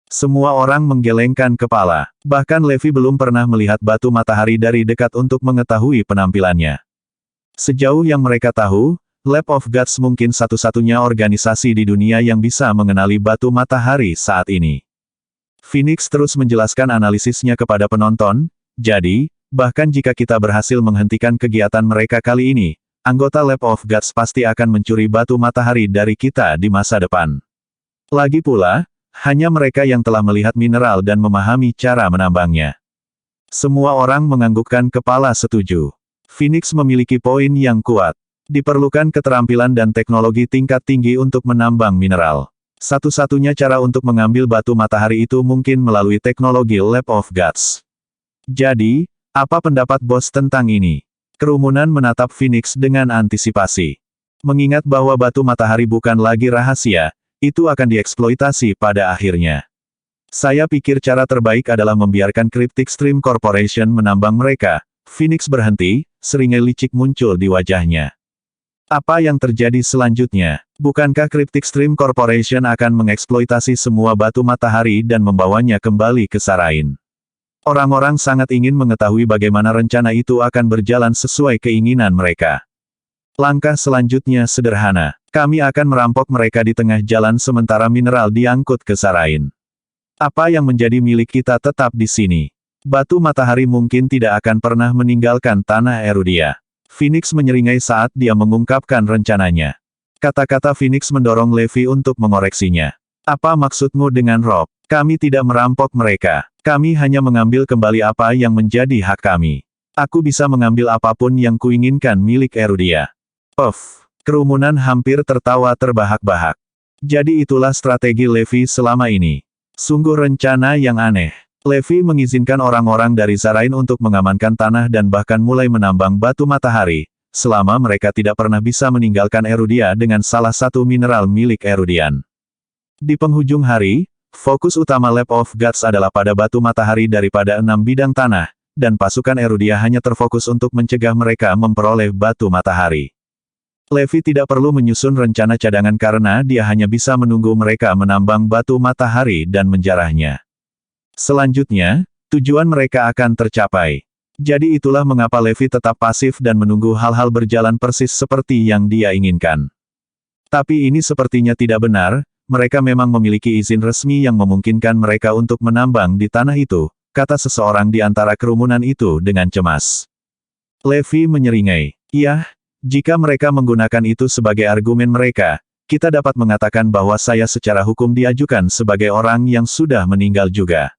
Semua orang menggelengkan kepala, bahkan Levi belum pernah melihat batu matahari dari dekat untuk mengetahui penampilannya. Sejauh yang mereka tahu, Lab of Gods mungkin satu-satunya organisasi di dunia yang bisa mengenali batu matahari saat ini. Phoenix terus menjelaskan analisisnya kepada penonton, jadi, bahkan jika kita berhasil menghentikan kegiatan mereka kali ini, anggota Lab of Gods pasti akan mencuri batu matahari dari kita di masa depan. Lagi pula, hanya mereka yang telah melihat mineral dan memahami cara menambangnya. Semua orang menganggukkan kepala setuju. Phoenix memiliki poin yang kuat. Diperlukan keterampilan dan teknologi tingkat tinggi untuk menambang mineral. Satu-satunya cara untuk mengambil batu matahari itu mungkin melalui teknologi Lab of Gods. Jadi, apa pendapat bos tentang ini? Kerumunan menatap Phoenix dengan antisipasi. Mengingat bahwa batu matahari bukan lagi rahasia, itu akan dieksploitasi pada akhirnya. Saya pikir cara terbaik adalah membiarkan Cryptic Stream Corporation menambang mereka. Phoenix berhenti, seringai licik muncul di wajahnya. Apa yang terjadi selanjutnya? Bukankah Cryptic Stream Corporation akan mengeksploitasi semua batu matahari dan membawanya kembali ke Sarain? Orang-orang sangat ingin mengetahui bagaimana rencana itu akan berjalan sesuai keinginan mereka. Langkah selanjutnya sederhana. Kami akan merampok mereka di tengah jalan sementara mineral diangkut ke Sarain. Apa yang menjadi milik kita tetap di sini. Batu matahari mungkin tidak akan pernah meninggalkan tanah Erudia. Phoenix menyeringai saat dia mengungkapkan rencananya. Kata-kata Phoenix mendorong Levi untuk mengoreksinya. Apa maksudmu dengan Rob? Kami tidak merampok mereka. Kami hanya mengambil kembali apa yang menjadi hak kami. Aku bisa mengambil apapun yang kuinginkan milik Erudia. Kerumunan hampir tertawa terbahak-bahak. Jadi itulah strategi Levi selama ini. Sungguh rencana yang aneh. Levi mengizinkan orang-orang dari Sarain untuk mengamankan tanah dan bahkan mulai menambang batu matahari, selama mereka tidak pernah bisa meninggalkan Erudia dengan salah satu mineral milik Erudian. Di penghujung hari, fokus utama Lab of Gods adalah pada batu matahari daripada 6 bidang tanah, dan pasukan Erudia hanya terfokus untuk mencegah mereka memperoleh batu matahari. Levi tidak perlu menyusun rencana cadangan karena dia hanya bisa menunggu mereka menambang batu matahari dan menjarahnya. Selanjutnya, tujuan mereka akan tercapai. Jadi itulah mengapa Levi tetap pasif dan menunggu hal-hal berjalan persis seperti yang dia inginkan. Tapi ini sepertinya tidak benar, mereka memang memiliki izin resmi yang memungkinkan mereka untuk menambang di tanah itu, kata seseorang di antara kerumunan itu dengan cemas. Levi menyeringai. Iya, jika mereka menggunakan itu sebagai argumen mereka, kita dapat mengatakan bahwa saya secara hukum diajukan sebagai orang yang sudah meninggal juga.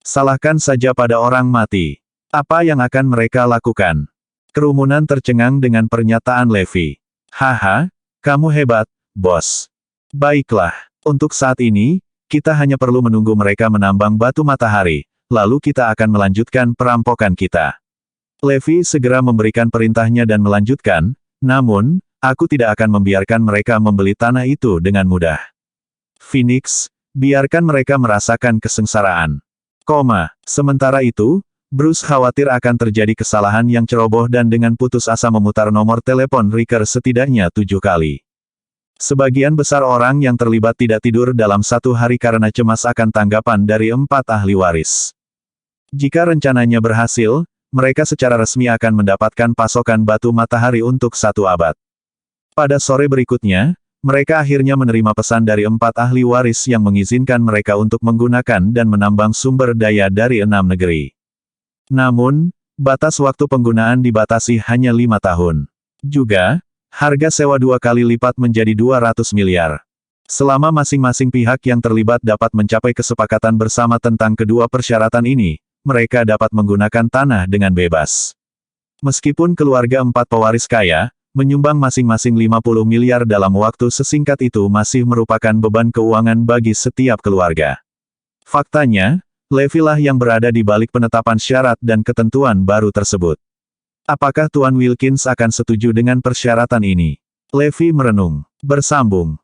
Salahkan saja pada orang mati. Apa yang akan mereka lakukan? Kerumunan tercengang dengan pernyataan Levi. Haha, kamu hebat, bos. Baiklah, untuk saat ini, kita hanya perlu menunggu mereka menambang batu matahari, lalu kita akan melanjutkan perampokan kita. Levi segera memberikan perintahnya dan melanjutkan, namun, aku tidak akan membiarkan mereka membeli tanah itu dengan mudah. Phoenix, biarkan mereka merasakan kesengsaraan. Sementara itu, Bruce khawatir akan terjadi kesalahan yang ceroboh dan dengan putus asa memutar nomor telepon Riker setidaknya 7 kali. Sebagian besar orang yang terlibat tidak tidur dalam satu hari karena cemas akan tanggapan dari 4 ahli waris. Jika rencananya berhasil, mereka secara resmi akan mendapatkan pasokan batu matahari untuk 1 abad. Pada sore berikutnya, mereka akhirnya menerima pesan dari 4 ahli waris yang mengizinkan mereka untuk menggunakan dan menambang sumber daya dari 6 negeri. Namun, batas waktu penggunaan dibatasi hanya 5 tahun. Juga, harga sewa 2 kali lipat menjadi 200 miliar. Selama masing-masing pihak yang terlibat dapat mencapai kesepakatan bersama tentang kedua persyaratan ini, mereka dapat menggunakan tanah dengan bebas. Meskipun keluarga 4 pewaris kaya, menyumbang masing-masing 50 miliar dalam waktu sesingkat itu masih merupakan beban keuangan bagi setiap keluarga. Faktanya, Levi lah yang berada di balik penetapan syarat dan ketentuan baru tersebut. Apakah Tuan Wilkins akan setuju dengan persyaratan ini? Levi merenung. Bersambung.